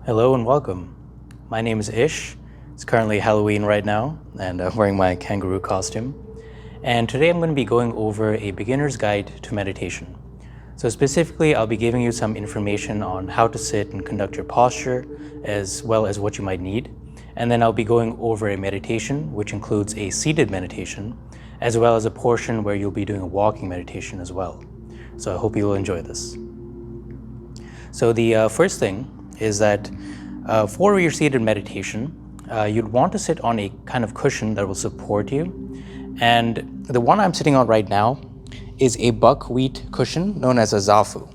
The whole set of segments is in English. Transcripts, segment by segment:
Hello and welcome. My name is Ish. It's currently Halloween right now, and I'm wearing my kangaroo costume. And today I'm going to be going over a beginner's guide to meditation. So specifically, I'll be giving you some information on how to sit and conduct your posture, as well as what you might need. And then I'll be going over a meditation, which includes a seated meditation, as well as a portion where you'll be doing a walking meditation as well. So I hope you'll enjoy this. So the first thing is that for your seated meditation, you'd want to sit on a kind of cushion that will support you. And the one I'm sitting on right now is a buckwheat cushion known as a zafu.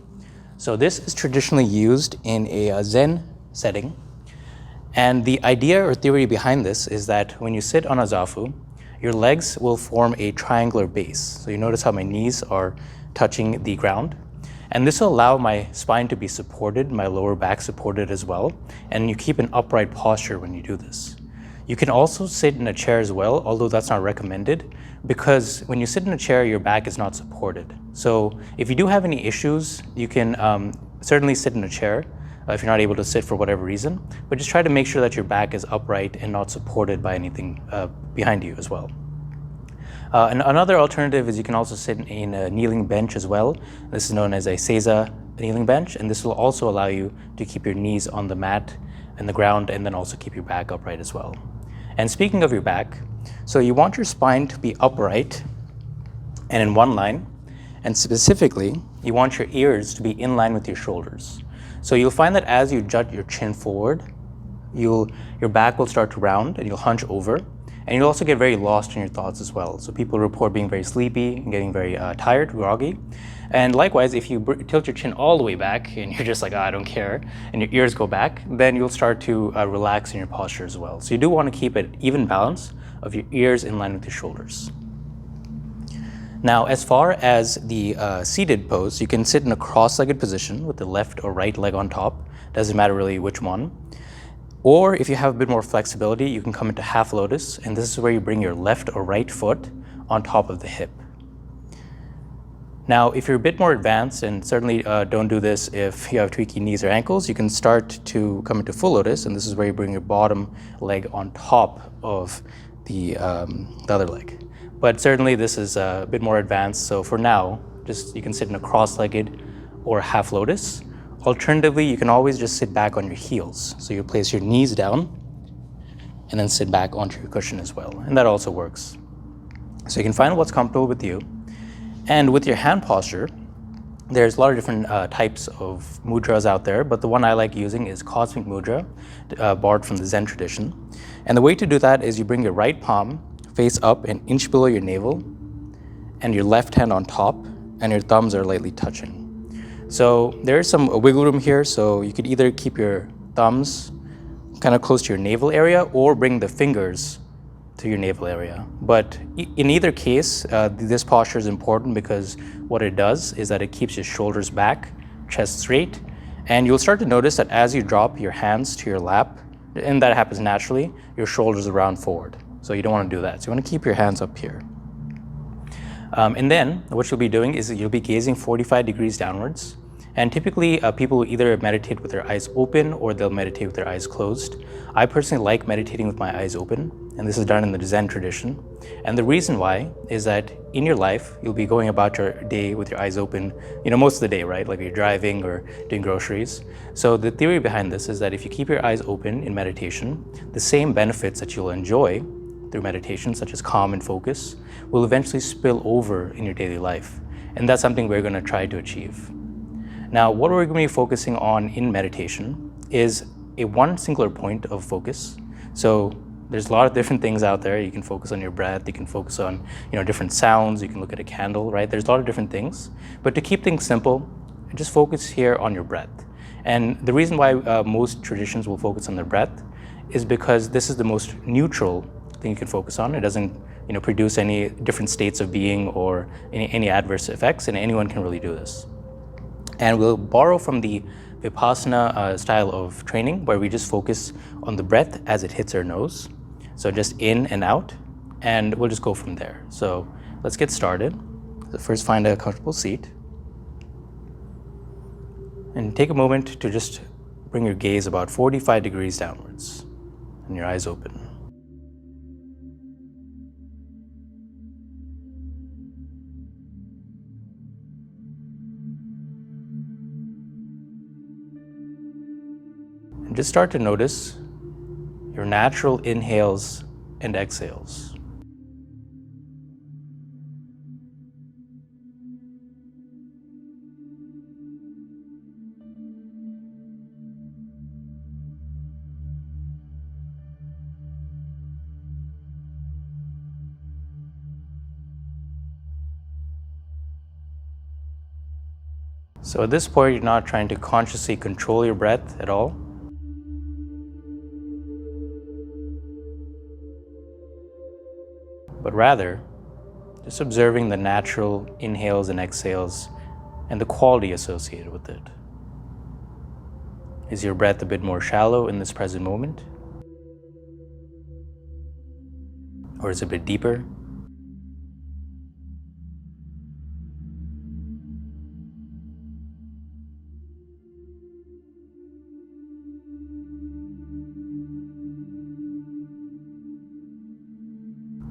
So this is traditionally used in a Zen setting. And the idea or theory behind this is that when you sit on a zafu, your legs will form a triangular base. So you notice how my knees are touching the ground. And this will allow my spine to be supported, my lower back supported as well, and you keep an upright posture when you do this. You can also sit in a chair as well, although that's not recommended, because when you sit in a chair, your back is not supported. So if you do have any issues, you can certainly sit in a chair if you're not able to sit for whatever reason, but just try to make sure that your back is upright and not supported by anything behind you as well. And another alternative is you can also sit in a kneeling bench as well. This is known as a Seiza kneeling bench, and this will also allow you to keep your knees on the mat and the ground, and then also keep your back upright as well. And speaking of your back, so you want your spine to be upright and in one line, and specifically, you want your ears to be in line with your shoulders. So you'll find that as you jut your chin forward, your back will start to round and you'll hunch over. And you'll also get very lost in your thoughts as well. So people report being very sleepy and getting very tired, groggy. And likewise, if you tilt your chin all the way back and you're just like, I don't care, and your ears go back, then you'll start to relax in your posture as well. So you do want to keep an even balance of your ears in line with your shoulders. Now, as far as the seated pose, you can sit in a cross-legged position with the left or right leg on top. Doesn't matter really which one. Or if you have a bit more flexibility, you can come into half lotus, and this is where you bring your left or right foot on top of the hip. Now, if you're a bit more advanced, and certainly don't do this if you have tweaky knees or ankles, you can start to come into full lotus, and this is where you bring your bottom leg on top of the other leg. But certainly this is a bit more advanced, so for now, you can sit in a cross-legged or half lotus. Alternatively, you can always just sit back on your heels. So you place your knees down and then sit back onto your cushion as well. And that also works. So you can find what's comfortable with you. And with your hand posture, there's a lot of different types of mudras out there, but the one I like using is Cosmic Mudra, borrowed from the Zen tradition. And the way to do that is you bring your right palm face up an inch below your navel and your left hand on top, and your thumbs are lightly touching. So there's some wiggle room here, so you could either keep your thumbs kind of close to your navel area or bring the fingers to your navel area. But in either case, this posture is important because what it does is that it keeps your shoulders back, chest straight, and you'll start to notice that as you drop your hands to your lap, and that happens naturally, your shoulders round forward. So you don't want to do that. So you want to keep your hands up here. And then what you'll be doing is you'll be gazing 45 degrees downwards. And typically people will either meditate with their eyes open or they'll meditate with their eyes closed. I personally like meditating with my eyes open, and this is done in the Zen tradition. And the reason why is that in your life, you'll be going about your day with your eyes open, most of the day, right? Like you're driving or doing groceries. So the theory behind this is that if you keep your eyes open in meditation, the same benefits that you'll enjoy through meditation, such as calm and focus, will eventually spill over in your daily life. And that's something we're going to try to achieve. Now, what we're going to be focusing on in meditation is one singular point of focus. So there's a lot of different things out there. You can focus on your breath, you can focus on different sounds, you can look at a candle, right? There's a lot of different things. But to keep things simple, just focus here on your breath. And the reason why most traditions will focus on their breath is because this is the most neutral thing you can focus on. It doesn't produce any different states of being or any adverse effects, and anyone can really do this. And we'll borrow from the Vipassana style of training, where we just focus on the breath as it hits our nose. So just in and out, and we'll just go from there. So let's get started. So first, find a comfortable seat. And take a moment to just bring your gaze about 45 degrees downwards and your eyes open. And just start to notice your natural inhales and exhales. So at this point, you're not trying to consciously control your breath at all. But rather, just observing the natural inhales and exhales and the quality associated with it. Is your breath a bit more shallow in this present moment? Or is it a bit deeper?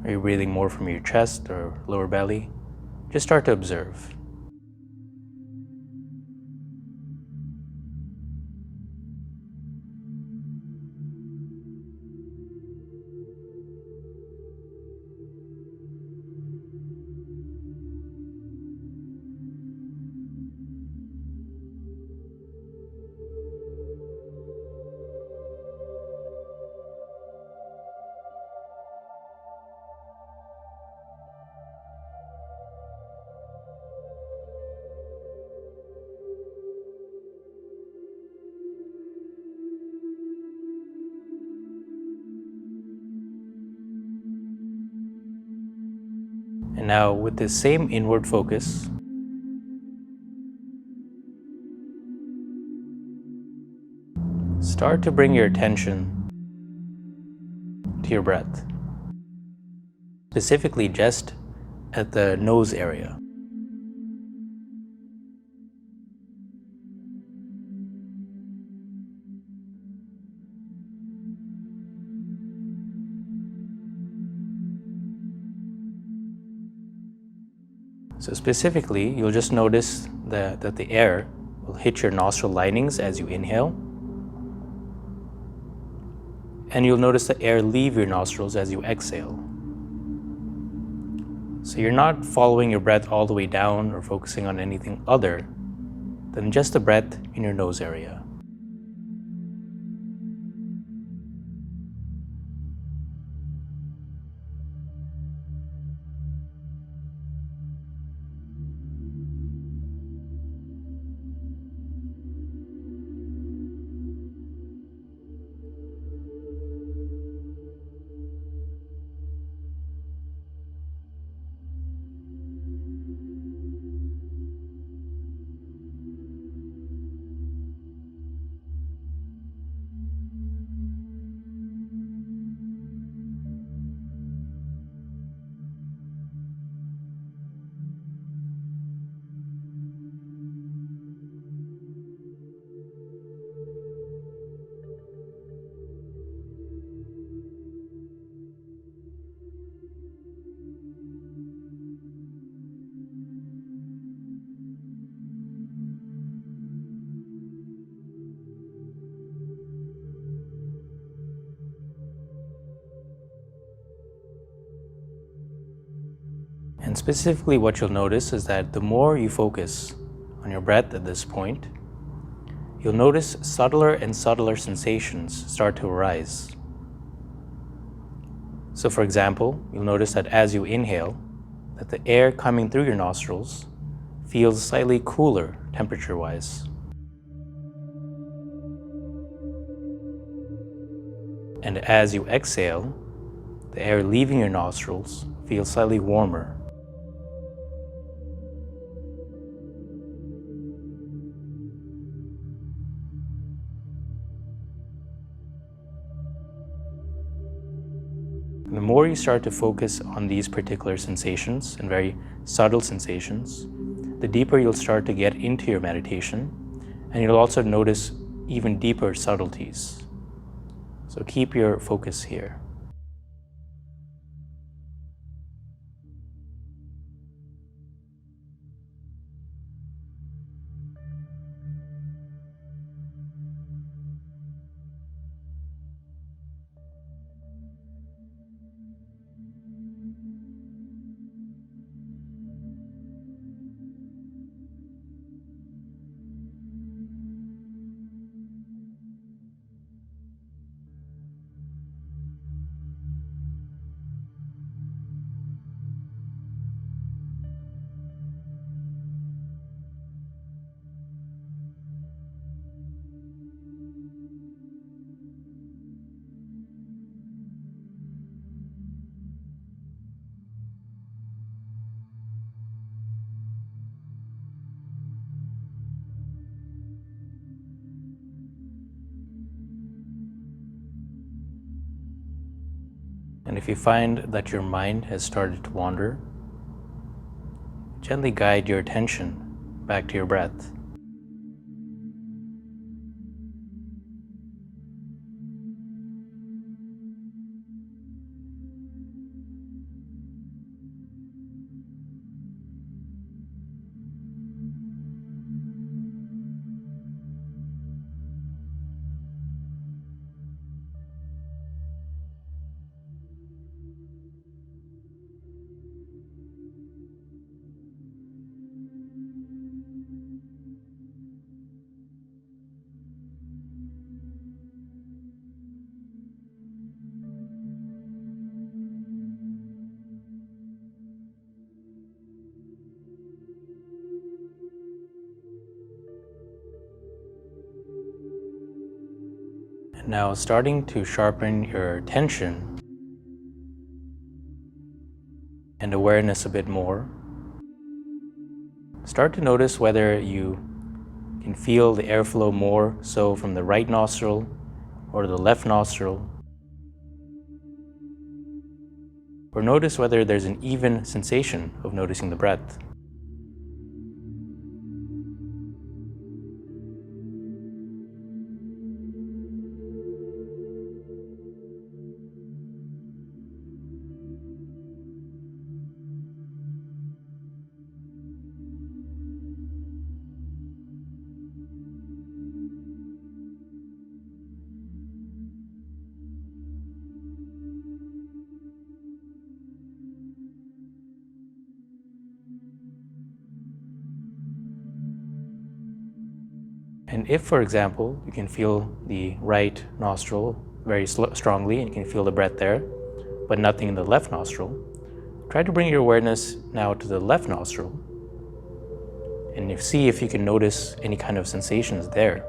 Are you breathing more from your chest or lower belly? Just start to observe. And now with this same inward focus, start to bring your attention to your breath, specifically just at the nose area. So specifically, you'll just notice that the air will hit your nostril linings as you inhale. And you'll notice the air leave your nostrils as you exhale. So you're not following your breath all the way down or focusing on anything other than just the breath in your nose area. And specifically what you'll notice is that the more you focus on your breath at this point, you'll notice subtler and subtler sensations start to arise. So for example, you'll notice that as you inhale, that the air coming through your nostrils feels slightly cooler temperature-wise. And as you exhale, the air leaving your nostrils feels slightly warmer. And the more you start to focus on these particular sensations and very subtle sensations, the deeper you'll start to get into your meditation, and you'll also notice even deeper subtleties. So keep your focus here. And if you find that your mind has started to wander, gently guide your attention back to your breath. And now, starting to sharpen your attention and awareness a bit more, start to notice whether you can feel the airflow more so from the right nostril or the left nostril, or notice whether there's an even sensation of noticing the breath. And if, for example, you can feel the right nostril very strongly and you can feel the breath there, but nothing in the left nostril, try to bring your awareness now to the left nostril and see if you can notice any kind of sensations there.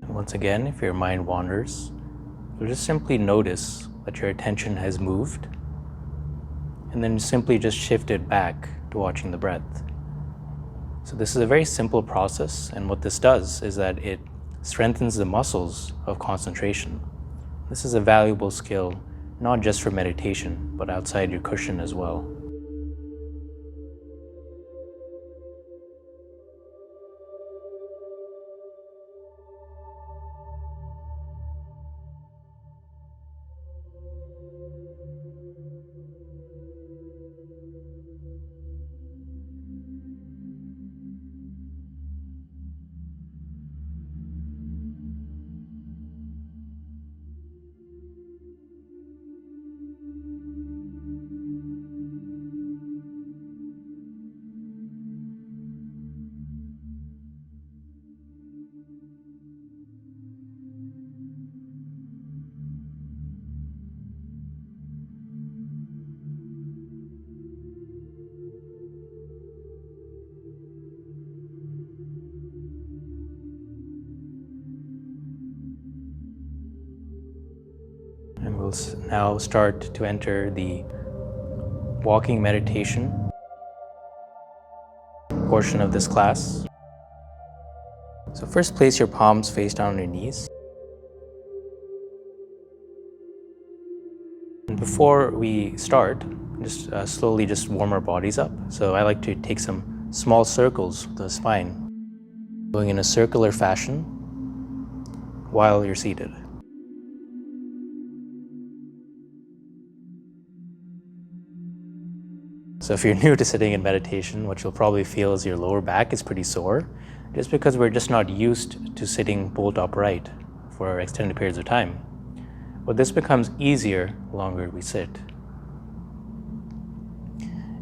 Once again, if your mind wanders, you'll just simply notice that your attention has moved, and then simply just shift it back to watching the breath. So this is a very simple process, and what this does is that it strengthens the muscles of concentration. This is a valuable skill, not just for meditation, but outside your cushion as well. And we'll now start to enter the walking meditation portion of this class. So first, place your palms face down on your knees. And before we start, just slowly just warm our bodies up. So I like to take some small circles with the spine, going in a circular fashion while you're seated. So if you're new to sitting in meditation, what you'll probably feel is your lower back is pretty sore, just because we're just not used to sitting bolt upright for extended periods of time. But this becomes easier the longer we sit.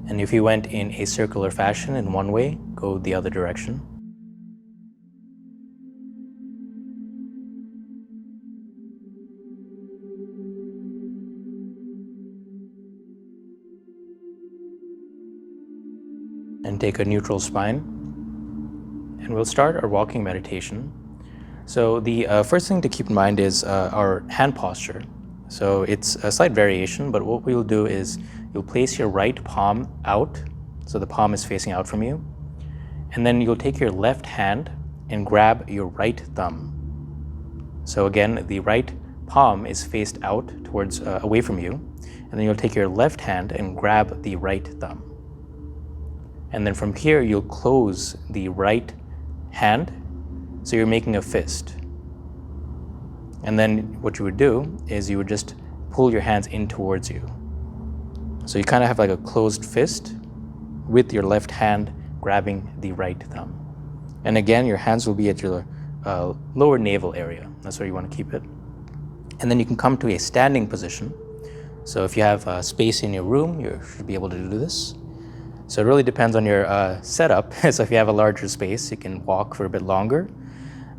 And if you went in a circular fashion in one way, go the other direction. And take a neutral spine. And we'll start our walking meditation. So the first thing to keep in mind is our hand posture. So it's a slight variation, but what we'll do is you'll place your right palm out, so the palm is facing out from you, and then you'll take your left hand and grab your right thumb. So again, the right palm is faced out towards away from you, and then you'll take your left hand and grab the right thumb. And then from here, you'll close the right hand, so you're making a fist. And then what you would do is you would just pull your hands in towards you. So you kind of have like a closed fist with your left hand grabbing the right thumb. And again, your hands will be at your lower navel area. That's where you want to keep it. And then you can come to a standing position. So if you have space in your room, you should be able to do this. So it really depends on your setup. So if you have a larger space, you can walk for a bit longer.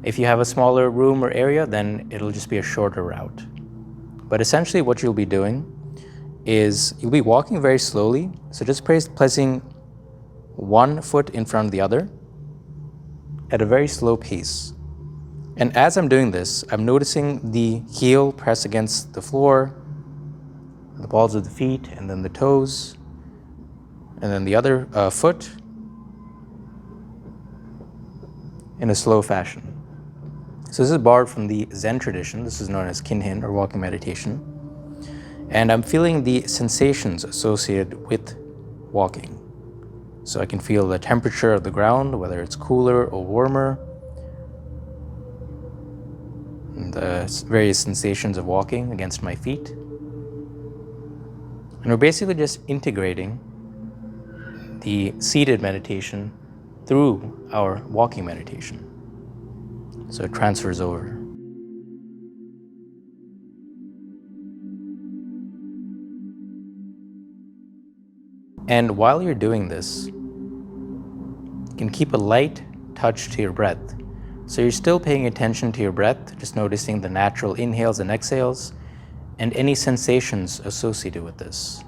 If you have a smaller room or area, then it'll just be a shorter route. But essentially what you'll be doing is you'll be walking very slowly. So just placing one foot in front of the other at a very slow pace. And as I'm doing this, I'm noticing the heel press against the floor, the balls of the feet, and then the toes, and then the other foot in a slow fashion. So this is borrowed from the Zen tradition. This is known as Kinhin, or walking meditation. And I'm feeling the sensations associated with walking. So I can feel the temperature of the ground, whether it's cooler or warmer, and the various sensations of walking against my feet. And we're basically just integrating the seated meditation through our walking meditation. So it transfers over. And while you're doing this, you can keep a light touch to your breath. So you're still paying attention to your breath, just noticing the natural inhales and exhales, and any sensations associated with this.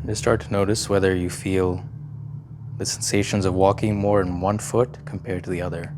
Just start to notice whether you feel the sensations of walking more in one foot compared to the other.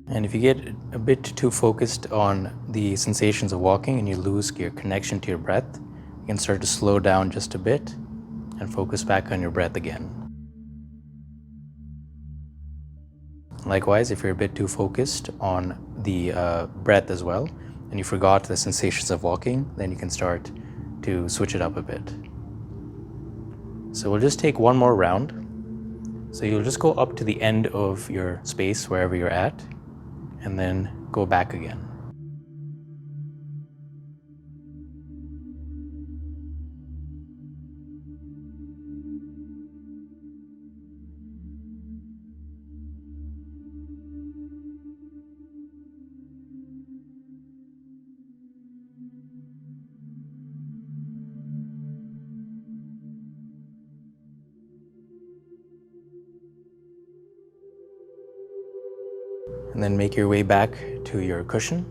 And if you get a bit too focused on the sensations of walking and you lose your connection to your breath, you can start to slow down just a bit and focus back on your breath again. Likewise, if you're a bit too focused on the breath as well, and you forgot the sensations of walking, then you can start to switch it up a bit. So we'll just take one more round. So you'll just go up to the end of your space, wherever you're at, and then go back again. And then make your way back to your cushion.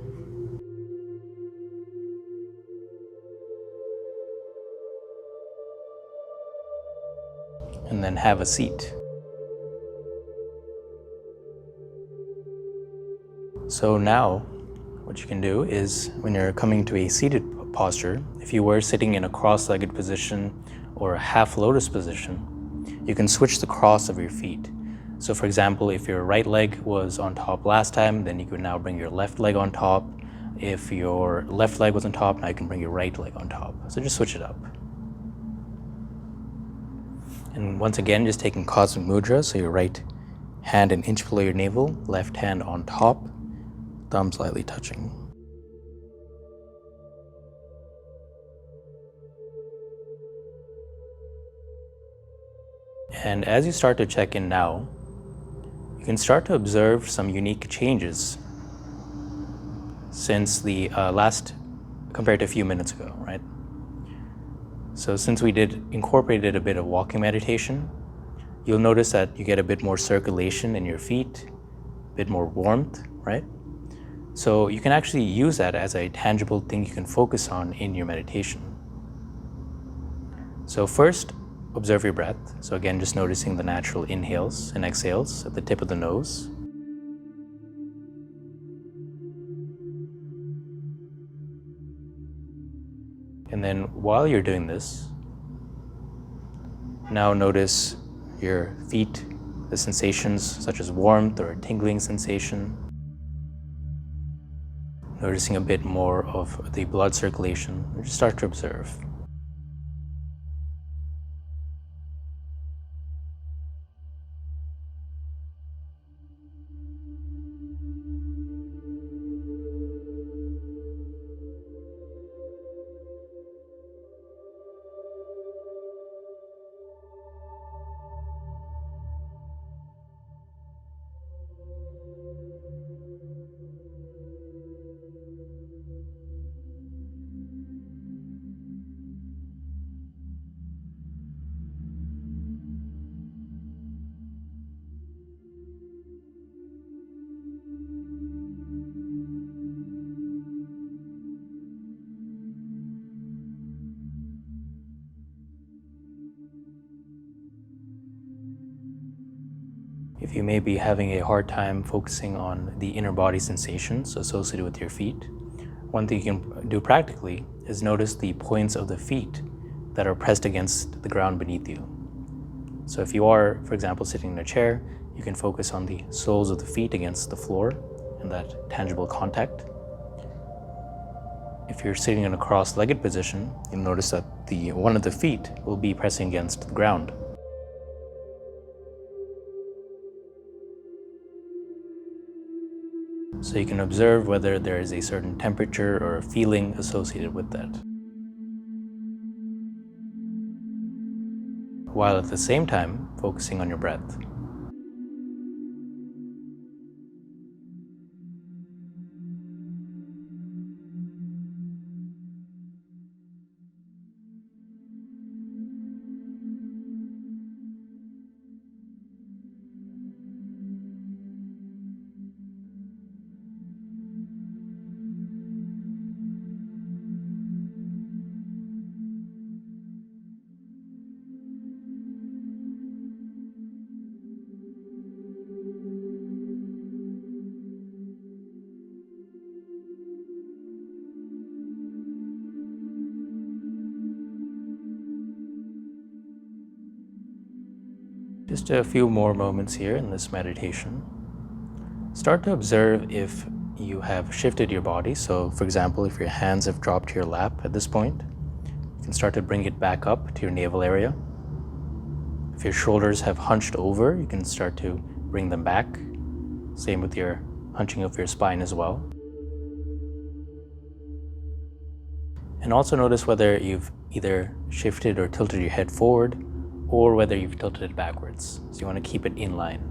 And then have a seat. So now, what you can do is, when you're coming to a seated posture, if you were sitting in a cross-legged position or a half lotus position, you can switch the cross of your feet. So for example, if your right leg was on top last time, then you could now bring your left leg on top. If your left leg was on top, now you can bring your right leg on top. So just switch it up. And once again, just taking Cosmic Mudra, so your right hand an inch below your navel, left hand on top, thumb slightly touching. And as you start to check in now, you can start to observe some unique changes since the compared to a few minutes ago, right? So since we incorporated a bit of walking meditation, you'll notice that you get a bit more circulation in your feet, a bit more warmth, right? So you can actually use that as a tangible thing you can focus on in your meditation. So first, observe your breath. So again, just noticing the natural inhales and exhales at the tip of the nose. And then while you're doing this, now notice your feet, the sensations such as warmth or a tingling sensation. Noticing a bit more of the blood circulation. Just start to observe. If you may be having a hard time focusing on the inner body sensations associated with your feet, one thing you can do practically is notice the points of the feet that are pressed against the ground beneath you. So if you are, for example, sitting in a chair, you can focus on the soles of the feet against the floor and that tangible contact. If you're sitting in a cross-legged position, you'll notice that one of the feet will be pressing against the ground. So you can observe whether there is a certain temperature or a feeling associated with that, while at the same time focusing on your breath. Just a few more moments here in this meditation. Start to observe if you have shifted your body. So, for example, if your hands have dropped to your lap at this point, you can start to bring it back up to your navel area. If your shoulders have hunched over, you can start to bring them back. Same with your hunching of your spine as well. And also notice whether you've either shifted or tilted your head forward, or whether you've tilted it backwards. So you want to keep it in line.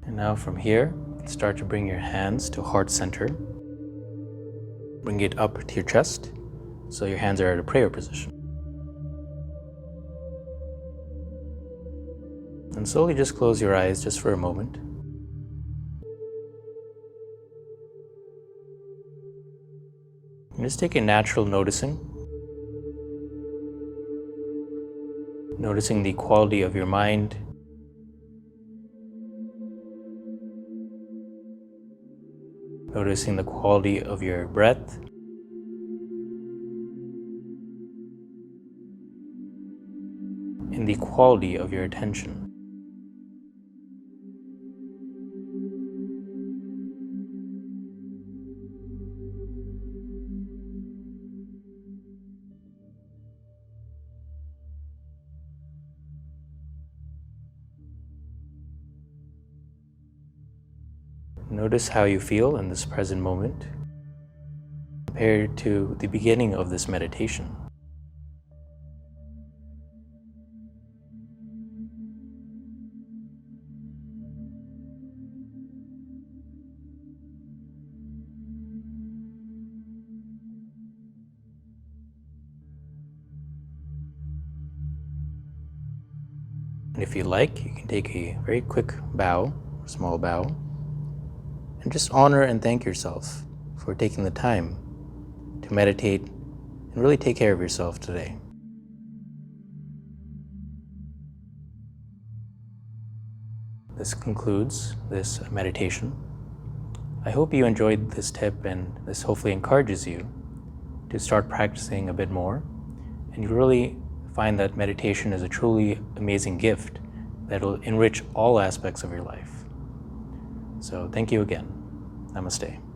And now from here, start to bring your hands to heart center. Bring it up to your chest, so your hands are at a prayer position. And slowly just close your eyes just for a moment. And just take a natural noticing the quality of your mind, noticing the quality of your breath, and the quality of your attention. Notice how you feel in this present moment compared to the beginning of this meditation. And if you like, you can take a very quick bow, small bow, and just honor and thank yourself for taking the time to meditate and really take care of yourself today. This concludes this meditation. I hope you enjoyed this tip, and this hopefully encourages you to start practicing a bit more, and you really find that meditation is a truly amazing gift that will enrich all aspects of your life. So thank you again. Namaste.